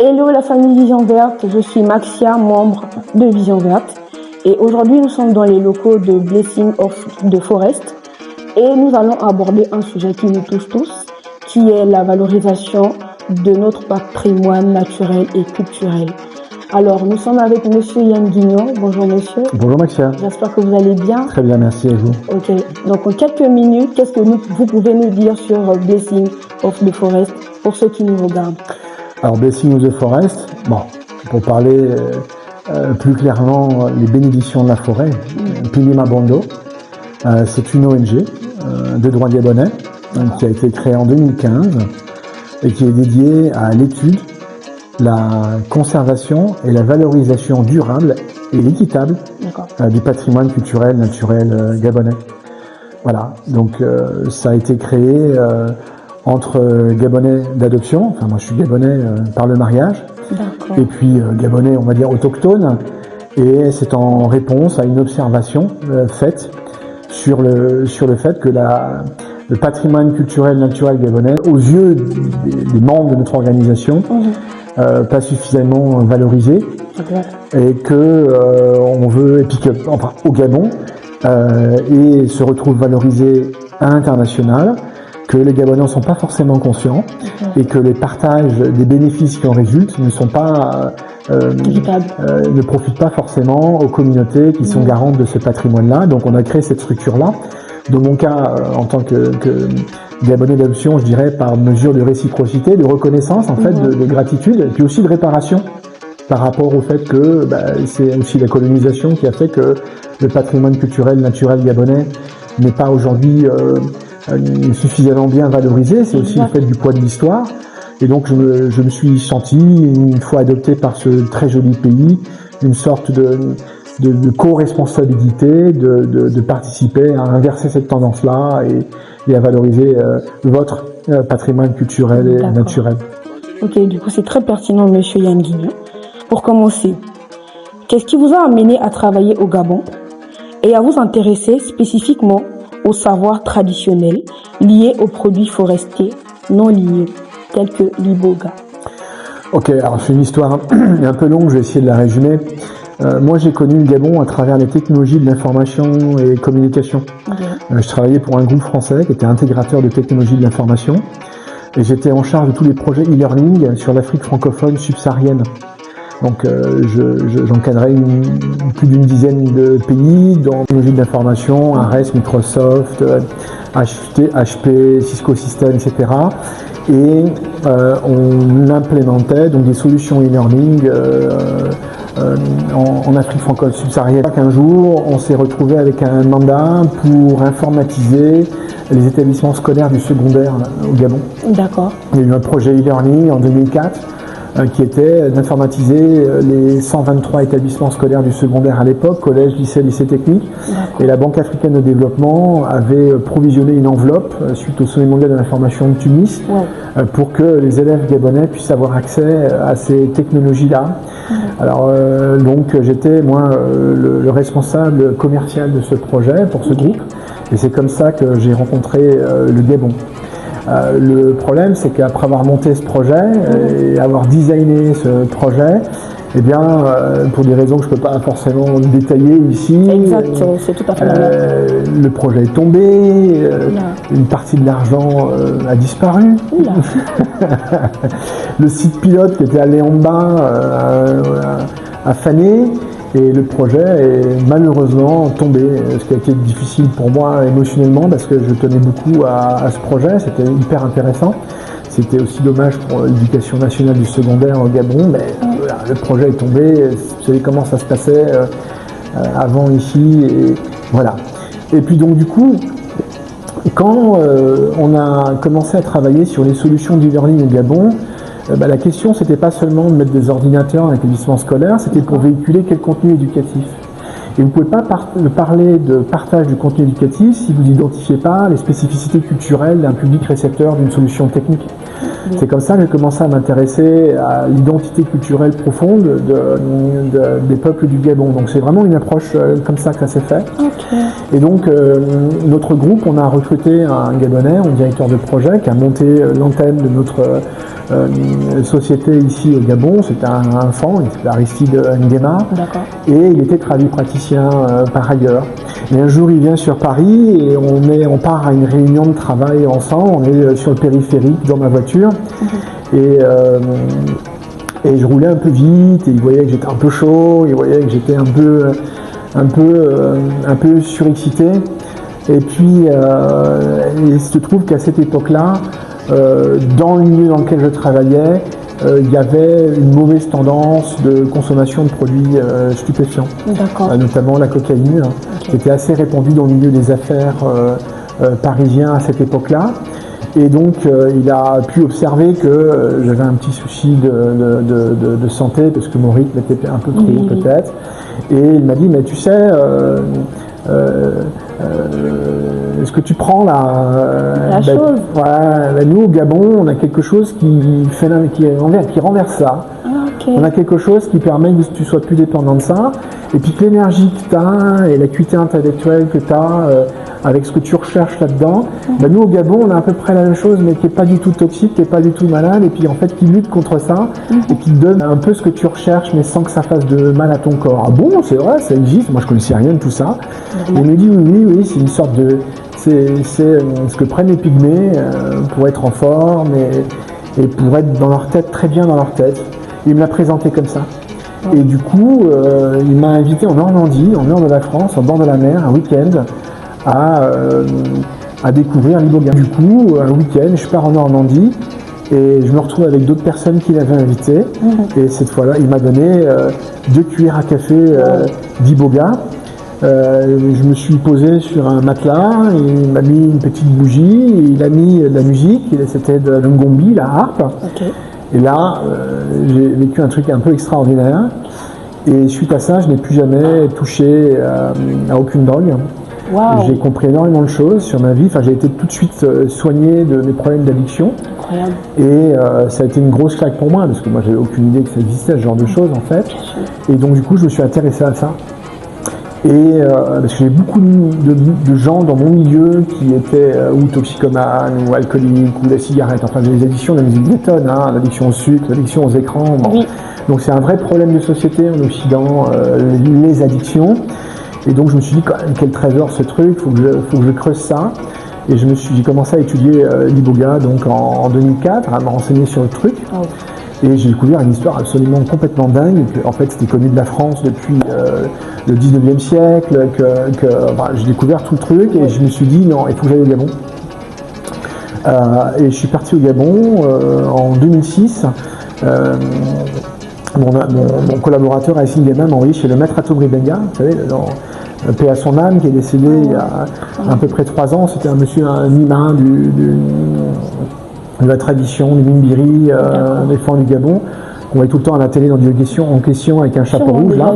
Hello la famille Vision Verte, je suis Maxia, membre de Vision Verte et aujourd'hui nous sommes dans les locaux de Blessing of the Forest et nous allons aborder un sujet qui nous touche tous, qui est la valorisation de notre patrimoine naturel et culturel. Alors nous sommes avec monsieur Yann Guignon. Bonjour monsieur. Bonjour Maxia. J'espère que vous allez bien. Très bien, merci, et vous? Ok, donc en quelques minutes, qu'est-ce que vous pouvez nous dire sur Blessing of the Forest pour ceux qui nous regardent? Alors Blessing of the Forest, bon, pour parler plus clairement, les bénédictions de la forêt, Pilima Bondo, c'est une ONG de droit gabonais qui a été créée en 2015 et qui est dédiée à l'étude, la conservation et la valorisation durable et équitable du patrimoine culturel, naturel gabonais. Voilà, donc ça a été créé entre Gabonais d'adoption, enfin moi je suis Gabonais par le mariage, et puis Gabonais on va dire autochtone, et c'est en réponse à une observation faite sur le fait que le patrimoine culturel naturel gabonais, aux yeux des membres de notre organisation, pas suffisamment valorisé, et que on veut, et puis que, enfin au Gabon, et se retrouve valorisé à l'international, que les Gabonais ne sont pas forcément conscients et que les partages des bénéfices qui en résultent ne sont pas ne profitent pas forcément aux communautés qui sont garantes de ce patrimoine-là. Donc on a créé cette structure-là. Dans mon cas, en tant que Gabonais d'adoption, je dirais par mesure de réciprocité, de reconnaissance en fait, de gratitude, et puis aussi de réparation par rapport au fait que c'est aussi la colonisation qui a fait que le patrimoine culturel naturel gabonais n'est pas aujourd'hui suffisamment bien valorisé. C'est aussi le fait du poids de l'histoire. Et donc je me suis senti, une fois adopté par ce très joli pays, une sorte de co-responsabilité, de participer à inverser cette tendance-là et à valoriser votre patrimoine culturel et naturel. Ok, du coup c'est très pertinent monsieur Yann Guignon. Pour commencer, qu'est-ce qui vous a amené à travailler au Gabon et à vous intéresser spécifiquement aux savoirs traditionnels liés aux produits forestiers non liés, tels que l'iboga? Ok, alors c'est une histoire un peu longue, je vais essayer de la résumer. Moi j'ai connu le Gabon à travers les technologies de l'information et communication. Je travaillais pour un groupe français qui était intégrateur de technologies de l'information et j'étais en charge de tous les projets e-learning sur l'Afrique francophone subsaharienne. Donc j'encadrais plus d'une dizaine de pays dans la technologie de l'information, ARES, Microsoft, HP, Cisco Systems, etc. Et on implémentait donc des solutions e-learning en Afrique francophone subsaharienne. Un jour, on s'est retrouvé avec un mandat pour informatiser les établissements scolaires du secondaire au Gabon. D'accord. Il y a eu un projet e-learning en 2004 qui était d'informatiser les 123 établissements scolaires du secondaire à l'époque, collège, lycée, lycée technique. Et la Banque africaine de développement avait provisionné une enveloppe suite au sommet mondial de l'information de Tunis pour que les élèves gabonais puissent avoir accès à ces technologies-là. Alors donc j'étais moi le responsable commercial de ce projet pour ce groupe, et c'est comme ça que j'ai rencontré le Gabon. Le problème, c'est qu'après avoir monté ce projet et avoir designé ce projet, eh bien, pour des raisons que je ne peux pas forcément détailler ici, c'est tout à fait normal. Le projet est tombé, une partie de l'argent a disparu. Le site pilote qui était à Léamba a fané. Et le projet est malheureusement tombé, ce qui a été difficile pour moi émotionnellement parce que je tenais beaucoup à ce projet, c'était hyper intéressant. C'était aussi dommage pour l'éducation nationale du secondaire au Gabon, mais voilà, le projet est tombé, vous savez comment ça se passait avant ici, et voilà. Et puis donc du coup, quand on a commencé à travailler sur les solutions d'e-learning au Gabon, la question, c'était pas seulement de mettre des ordinateurs dans l'établissement scolaire, c'était pour véhiculer quel contenu éducatif. Et vous ne pouvez pas parler de partage du contenu éducatif si vous n'identifiez pas les spécificités culturelles d'un public récepteur d'une solution technique. C'est comme ça que j'ai commencé à m'intéresser à l'identité culturelle profonde des peuples du Gabon. Donc c'est vraiment une approche comme ça que ça s'est fait. Ok. Et donc notre groupe, on a recruté un Gabonais, un directeur de projet, qui a monté l'antenne de notre société ici au Gabon. C'était un enfant, il s'appelait Aristide Nguema. D'accord. Et il était praticien par ailleurs. Et un jour, il vient sur Paris et on part à une réunion de travail ensemble. On est sur le périphérique dans ma voiture. Et je roulais un peu vite. Et il voyait que j'étais un peu chaud. Il voyait que j'étais un peu surexcité. Et puis, il se trouve qu'à cette époque-là, dans le milieu dans lequel je travaillais, il y avait une mauvaise tendance de consommation de produits stupéfiants, notamment la cocaïne, qui était assez répandue dans le milieu des affaires parisiens à cette époque-là. Et donc, il a pu observer que j'avais un petit souci de santé, parce que mon rythme était un peu trop peut-être. Et il m'a dit, mais tu sais, est-ce que tu prends la chose. Ouais, nous au Gabon, on a quelque chose qui renverse ça. Okay. On a quelque chose qui permet que tu sois plus dépendant de ça. Et puis que l'énergie que tu as et l'acuité intellectuelle que tu as avec ce que tu recherches là-dedans, nous au Gabon, on a à peu près la même chose, mais qui n'est pas du tout toxique, qui n'est pas du tout malade, et puis en fait qui lutte contre ça et qui te donne un peu ce que tu recherches, mais sans que ça fasse de mal à ton corps. Ah bon, c'est vrai, ça existe. Moi, je connaissais rien de tout ça. Et il me dit oui, c'est une sorte de... C'est ce que prennent les pygmées pour être en forme et pour être dans leur tête, très bien dans leur tête. Il me l'a présenté comme ça. Et du coup, il m'a invité en Normandie, en nord de la France, au bord de la mer, un week-end, à découvrir l'Iboga. Du coup, un week-end, je pars en Normandie et je me retrouve avec d'autres personnes qui l'avaient invité. Et cette fois-là, il m'a donné 2 cuillères à café d'Iboga. Je me suis posé sur un matelas, il m'a mis une petite bougie, il a mis de la musique, c'était de la ngombi, la harpe. Okay. Et là, j'ai vécu un truc un peu extraordinaire. Et suite à ça, je n'ai plus jamais touché à aucune drogue. Wow. J'ai compris énormément de choses sur ma vie. Enfin, j'ai été tout de suite soigné de mes problèmes d'addiction. Incroyable. Et ça a été une grosse claque pour moi, parce que moi, j'avais aucune idée que ça existait, ce genre de choses, en fait. Et donc, du coup, je me suis intéressé à ça. Et parce que j'ai beaucoup de gens dans mon milieu qui étaient ou toxicomanes ou alcooliques ou la cigarette, enfin des addictions de la musique bretonne, l'addiction au sucre, l'addiction aux écrans. Bon. Oui. Donc c'est un vrai problème de société en Occident, les addictions. Et donc je me suis dit, quand même, quel trésor ce truc, faut que je creuse ça. Et j'ai commencé à étudier l'Iboga donc en 2004, à me renseigner sur le truc. Oh. Et j'ai découvert une histoire absolument complètement dingue, en fait c'était connu de la France depuis le 19e siècle, j'ai découvert tout le truc et je me suis dit non, il faut que j'aille au Gabon. Et je suis parti au Gabon en 2006. Mon collaborateur Aïssine Guémin m'a envoyé chez le maître Atobri Benga, vous savez, paix à son âme, qui est décédé il y a à peu près 3 ans. C'était un imam de la tradition, du Mimbiri, des femmes du Gabon, qu'on voyait tout le temps à la télé dans des questions en question avec un chapeau rouge là.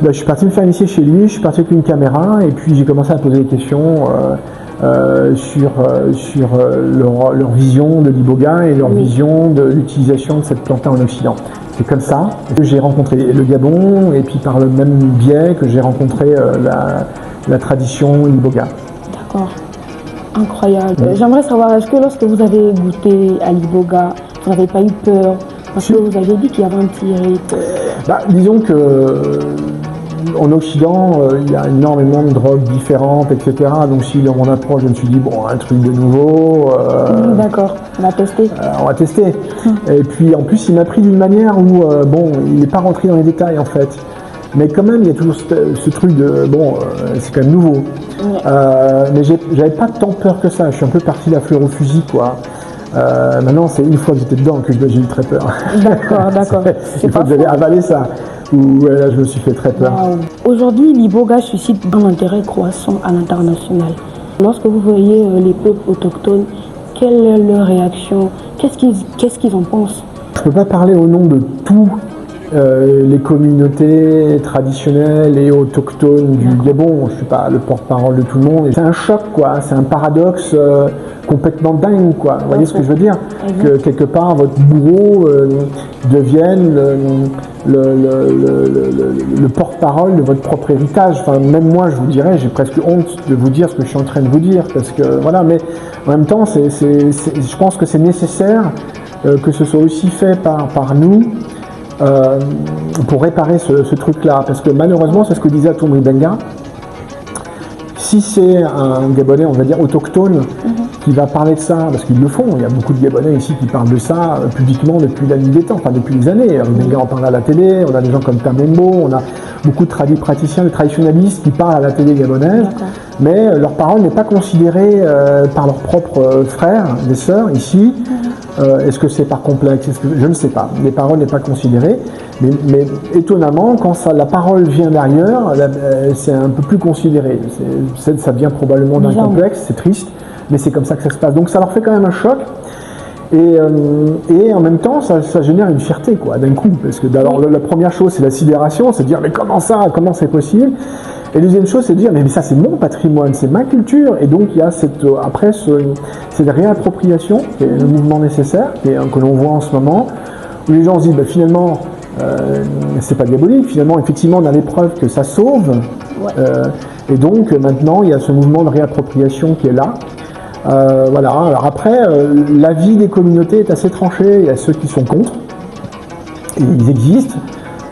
Je suis parti me faire initier chez lui, je suis parti avec une caméra et puis j'ai commencé à poser des questions sur leur vision de l'Iboga et leur vision de l'utilisation de cette plante en Occident. C'est comme ça que j'ai rencontré le Gabon et puis par le même biais que j'ai rencontré la tradition Iboga. D'accord. Incroyable. J'aimerais savoir, est-ce que lorsque vous avez goûté à l'Iboga, vous n'avez pas eu peur? Parce que vous avez dit qu'il y avait un petit rythme. Disons que en Occident, il y a énormément de drogues différentes, etc. Donc si dans mon approche, je me suis dit, bon, un truc de nouveau... D'accord, on va tester. On va tester. Et puis en plus, il m'a pris d'une manière où, il n'est pas rentré dans les détails en fait. Mais quand même, il y a toujours ce truc de, c'est quand même nouveau. Mais j'avais pas tant peur que ça. Je suis un peu parti la fleur au fusil, quoi. Maintenant, c'est une fois que j'étais dedans que j'ai eu très peur. D'accord. Une fois que j'avais avalé ça, où là, je me suis fait très peur. Wow. Aujourd'hui, l'Iboga suscite un intérêt croissant à l'international. Lorsque vous voyez les peuples autochtones, quelle est leur réaction? Qu'est-ce qu'ils en pensent? Je ne peux pas parler au nom de tous les communautés traditionnelles et autochtones du Gabon. Je ne suis pas le porte-parole de tout le monde. C'est un choc, quoi. C'est un paradoxe complètement dingue, quoi. Vous voyez ce que je veux dire? Que quelque part, votre bourreau devienne le porte-parole de votre propre héritage. Enfin, même moi, je vous dirais, j'ai presque honte de vous dire ce que je suis en train de vous dire, parce que voilà. Mais en même temps, je pense que c'est nécessaire que ce soit aussi fait par nous. Pour réparer ce truc-là, parce que malheureusement, c'est ce que disait Toumri Benga, si c'est un Gabonais, on va dire autochtone, qui va parler de ça, parce qu'ils le font, il y a beaucoup de Gabonais ici qui parlent de ça publiquement depuis la nuit des temps, enfin depuis des années. Benga en parle à la télé, on a des gens comme Tamembo, on a beaucoup de praticiens, de traditionnalistes qui parlent à la télé gabonaise, mais leur parole n'est pas considérée par leurs propres frères, des sœurs ici. Est-ce que c'est par complexe? Je ne sais pas. Les paroles n'est pas considérées, mais étonnamment, quand la parole vient d'ailleurs, c'est un peu plus considéré. Ça vient probablement d'un complexe, c'est triste, mais c'est comme ça que ça se passe. Donc ça leur fait quand même un choc. Et en même temps, ça génère une fierté, quoi, d'un coup. Parce que d'abord, la première chose, c'est la sidération, c'est de dire, mais comment ça? Comment c'est possible? Et la deuxième chose, c'est de dire, mais ça, c'est mon patrimoine, c'est ma culture. Et donc, il y a cette réappropriation, qui est le mouvement nécessaire, que l'on voit en ce moment, où les gens se disent, finalement, c'est pas diabolique, finalement, effectivement, on a les preuves que ça sauve. Et donc, maintenant, il y a ce mouvement de réappropriation qui est là. Voilà. Alors après, l'avis des communautés est assez tranché. Il y a ceux qui sont contre. Et ils existent.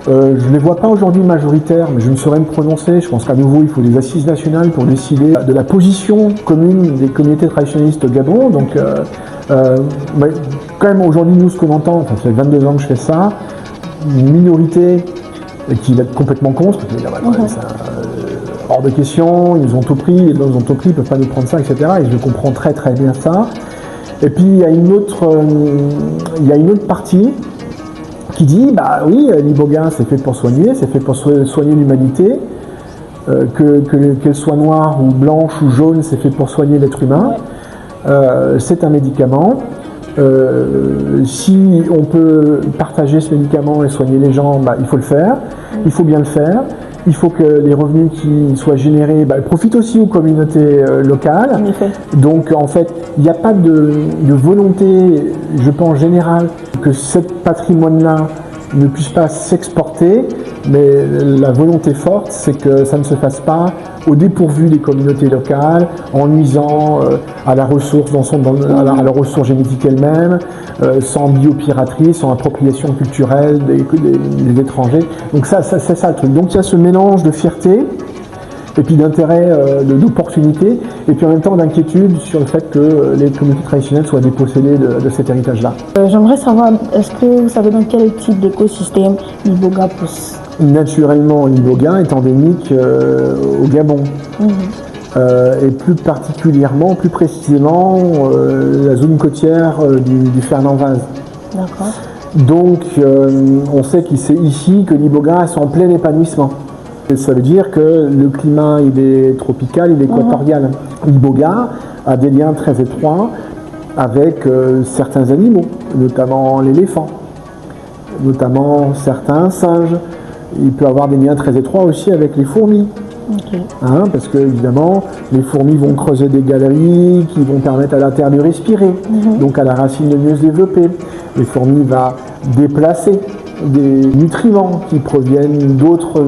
Je ne les vois pas aujourd'hui majoritaires, mais je ne saurais me prononcer. Je pense qu'à nouveau, il faut des assises nationales pour décider de la position commune des communautés traditionnalistes au Gabon. Donc, quand même, aujourd'hui, nous, ce qu'on entend, ça fait 22 ans que je fais ça, une minorité qui va être complètement contre, qui va dire, hors de question, ils ont tout pris, les blancs ont tout pris, ils ne peuvent pas nous prendre ça, etc. Et je comprends très très bien ça. Et puis, il y a une autre partie qui dit, oui, l'iboga c'est fait pour soigner, c'est fait pour soigner l'humanité, qu'elle soit noire ou blanche ou jaune, c'est fait pour soigner l'être humain, c'est un médicament, si on peut partager ce médicament et soigner les gens, il faut le faire, il faut bien le faire, il faut que les revenus qui soient générés profitent aussi aux communautés locales. Donc en fait, il n'y a pas de volonté, je pense, générale que ce patrimoine-là ne puisse pas s'exporter, mais la volonté forte, c'est que ça ne se fasse pas au dépourvu des communautés locales, en nuisant à la ressource, à la ressource génétique elle-même, sans biopiraterie, sans appropriation culturelle des étrangers. Donc ça, c'est ça le truc. Donc il y a ce mélange de fierté, et puis d'intérêt, d'opportunité, et puis en même temps d'inquiétude sur le fait que les communautés traditionnelles soient dépossédées de cet héritage-là. J'aimerais savoir, est-ce que vous savez dans quel type d'écosystème l'iboga pousse? Naturellement, l'iboga est endémique au Gabon. Et plus particulièrement, plus précisément, la zone côtière du Fernand Vaz. D'accord. Donc, on sait que c'est ici que l'iboga est en plein épanouissement. Et ça veut dire que le climat, il est tropical, il est équatorial. L'iboga a des liens très étroits avec certains animaux, notamment l'éléphant, notamment certains singes. Il peut avoir des liens très étroits aussi avec les fourmis. Parce que évidemment, les fourmis vont creuser des galeries qui vont permettre à la terre de respirer, donc à la racine de mieux se développer. Les fourmis vont déplacer des nutriments qui proviennent d'autres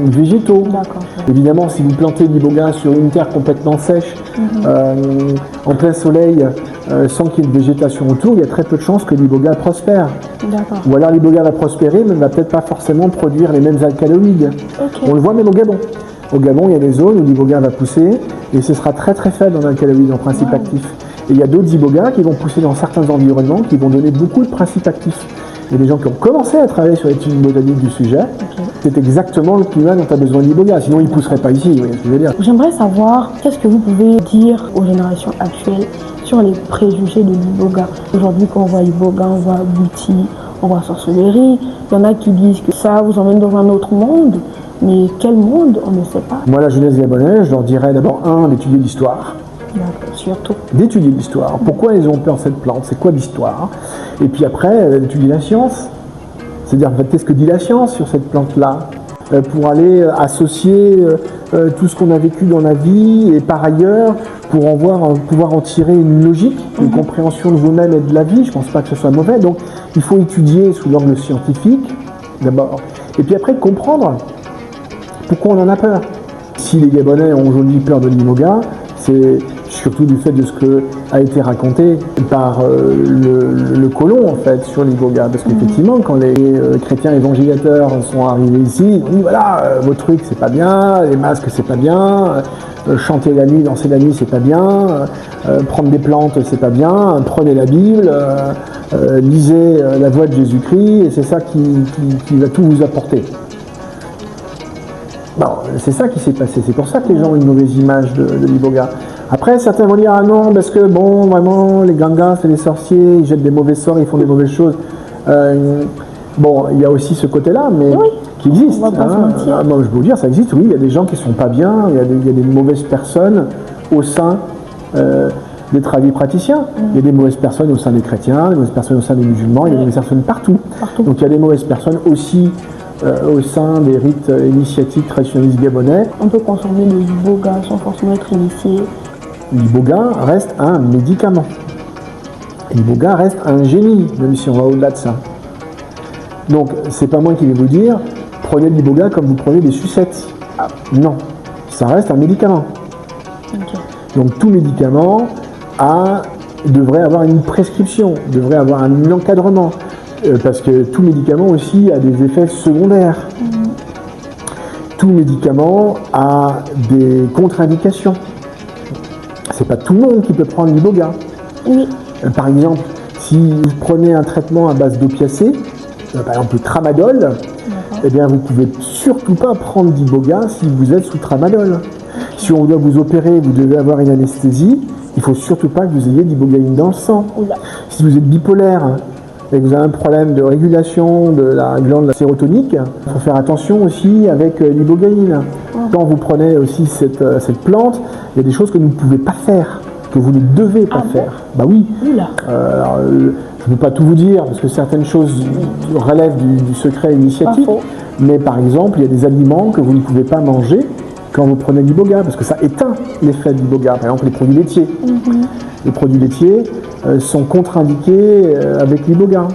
végétaux. Évidemment, si vous plantez l'iboga sur une terre complètement sèche, en plein soleil, sans qu'il y ait de végétation autour, il y a très peu de chances que l'iboga prospère. Ou alors l'iboga va prospérer, mais ne va peut-être pas forcément produire les mêmes alcaloïdes. On le voit même au Gabon. Au Gabon, il y a des zones où l'iboga va pousser, et ce sera très très faible en alcaloïdes, en principe actif. Et il y a d'autres ibogas qui vont pousser dans certains environnements, qui vont donner beaucoup de principes actifs. Il y a des gens qui ont commencé à travailler sur l'étude botanique du sujet. C'est exactement le climat dont a besoin l'iboga, sinon il ne pousserait pas ici, vous voyez ce que je veux dire. J'aimerais savoir, qu'est-ce que vous pouvez dire aux générations actuelles sur les préjugés de l'iboga? Aujourd'hui, quand on voit l'iboga, on voit Buti, on voit sorcellerie. Il y en a qui disent que ça vous emmène dans un autre monde, mais quel monde, on ne sait pas. Moi, la jeunesse gabonaise, je leur dirais d'abord, d'étudier l'histoire. Surtout. D'étudier l'histoire. Pourquoi ils ont peur de cette plante? C'est quoi l'histoire? Et puis après, d'étudier la science. C'est-à-dire, en fait, qu'est-ce que dit la science sur cette plante-là, pour aller associer tout ce qu'on a vécu dans la vie et par ailleurs, pour pouvoir en tirer une logique, une compréhension de vous-même et de la vie. Je ne pense pas que ce soit mauvais. Donc, il faut étudier sous l'angle scientifique, d'abord, et puis après comprendre pourquoi on en a peur. Si les Gabonais ont aujourd'hui peur de l'iboga, c'est surtout du fait de ce que a été raconté par le colon en fait sur l'iboga. Parce qu'effectivement, quand les chrétiens évangélisateurs sont arrivés ici, ils ont dit voilà, vos trucs c'est pas bien, les masques c'est pas bien, chanter la nuit, danser la nuit c'est pas bien, prendre des plantes c'est pas bien, prenez la Bible, lisez la voix de Jésus-Christ et c'est ça qui va tout vous apporter. Bon, c'est ça qui s'est passé, c'est pour ça que les gens ont une mauvaise image de l'iboga. Après, certains vont dire, ah non, parce que bon, vraiment, les gangas, c'est des sorciers, ils jettent des mauvais sorts, ils font des mauvaises choses. Bon, il y a aussi ce côté-là, mais oui, qui existe. On va pas se mentir. Moi, je peux vous dire, ça existe, oui, il y a des gens qui sont pas bien, il y a des mauvaises personnes au sein des tradipraticiens. Il y a des mauvaises personnes au sein des chrétiens, des mauvaises personnes au sein des musulmans, il y a des mauvaises personnes partout. Donc il y a des mauvaises personnes aussi au sein des rites initiatiques traditionnalistes gabonais. On peut consommer de l'iboga sans forcément être initié. L'iboga reste un médicament. L'iboga reste un génie, même si on va au-delà de ça. Donc, c'est pas moi qui vais vous dire, prenez de l'iboga comme vous prenez des sucettes. Ah, non, ça reste un médicament. Okay. Donc, tout médicament devrait avoir une prescription, devrait avoir un encadrement. Parce que tout médicament aussi a des effets secondaires. Tout médicament a des contre-indications. C'est pas tout le monde qui peut prendre l'iboga. Oui. Par exemple, si vous prenez un traitement à base d'opiacés, par exemple le tramadol, eh bien vous pouvez surtout pas prendre d'iboga si vous êtes sous tramadol. Si on doit vous opérer, vous devez avoir une anesthésie, il faut surtout pas que vous ayez d'ibogaïne dans le sang. Si vous êtes bipolaire et que vous avez un problème de régulation de la glande sérotonique, il faut faire attention aussi avec l'ibogaïne. Quand vous prenez aussi cette plante, il y a des choses que vous ne pouvez pas faire, que vous ne devez pas faire. Bah oui. Alors, je ne peux pas tout vous dire, parce que certaines choses relèvent du secret initiatique, mais par exemple, il y a des aliments que vous ne pouvez pas manger quand vous prenez l'iboga, parce que ça éteint l'effet de l'iboga. Par exemple, les produits laitiers. Les produits laitiers sont contre-indiqués avec l'iboga.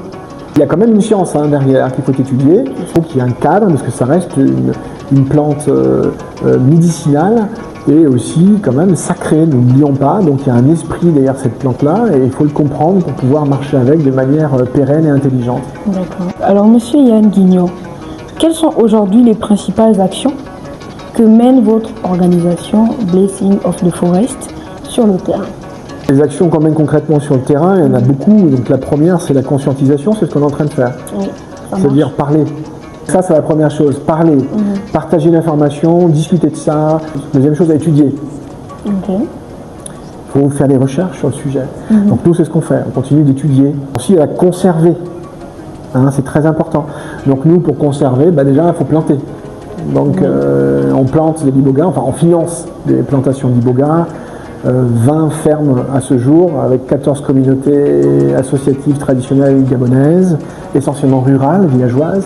Il y a quand même une science derrière qu'il faut étudier. Il faut qu'il y ait un cadre, parce que ça reste une plante médicinale et aussi quand même sacrée, n'oublions pas. Donc il y a un esprit derrière cette plante-là et il faut le comprendre pour pouvoir marcher avec de manière pérenne et intelligente. D'accord. Alors Monsieur Yann Guignon, quelles sont aujourd'hui les principales actions que mène votre organisation Blessing of the Forest sur le terrain? Les actions qu'on mène concrètement sur le terrain, il y en a beaucoup. Donc la première, c'est la conscientisation, c'est ce qu'on est en train de faire. Oui, c'est-à-dire parler. Ça, c'est la première chose, parler. Partager l'information, discuter de ça. Deuxième chose, à étudier. Il faut faire des recherches sur le sujet. Donc nous, c'est ce qu'on fait. On continue d'étudier. Aussi, à conserver. C'est très important. Donc nous, pour conserver, déjà, il faut planter. Donc on plante de l'iboga, enfin on finance des plantations d'iboga. 20 fermes à ce jour, avec 14 communautés associatives traditionnelles gabonaises, essentiellement rurales, villageoises.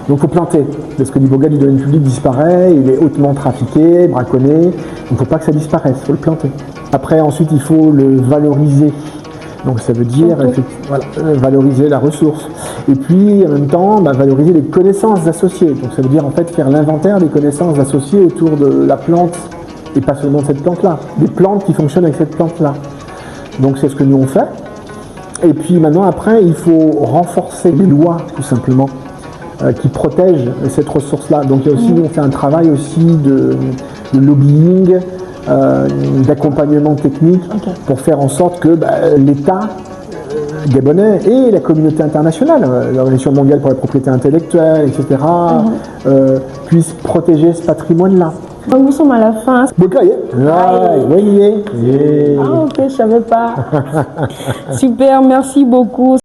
Donc il faut planter, parce que l'iboga du domaine public disparaît, il est hautement trafiqué, braconné, donc il ne faut pas que ça disparaisse, il faut le planter. Après, ensuite, il faut le valoriser. Donc ça veut dire valoriser la ressource. Et puis, en même temps, valoriser les connaissances associées. Donc ça veut dire en fait faire l'inventaire des connaissances associées autour de la plante, et pas seulement cette plante-là, des plantes qui fonctionnent avec cette plante-là. Donc c'est ce que nous on fait. Et puis maintenant, après, il faut renforcer les lois, tout simplement, qui protègent cette ressource-là. Donc il y a aussi, on fait un travail aussi de lobbying, d'accompagnement technique, pour faire en sorte que l'État gabonais et la communauté internationale, l'Organisation mondiale pour la propriété intellectuelle, etc., puissent protéger ce patrimoine-là. Donc nous sommes à la fin. Ok, je savais pas. Super, merci beaucoup.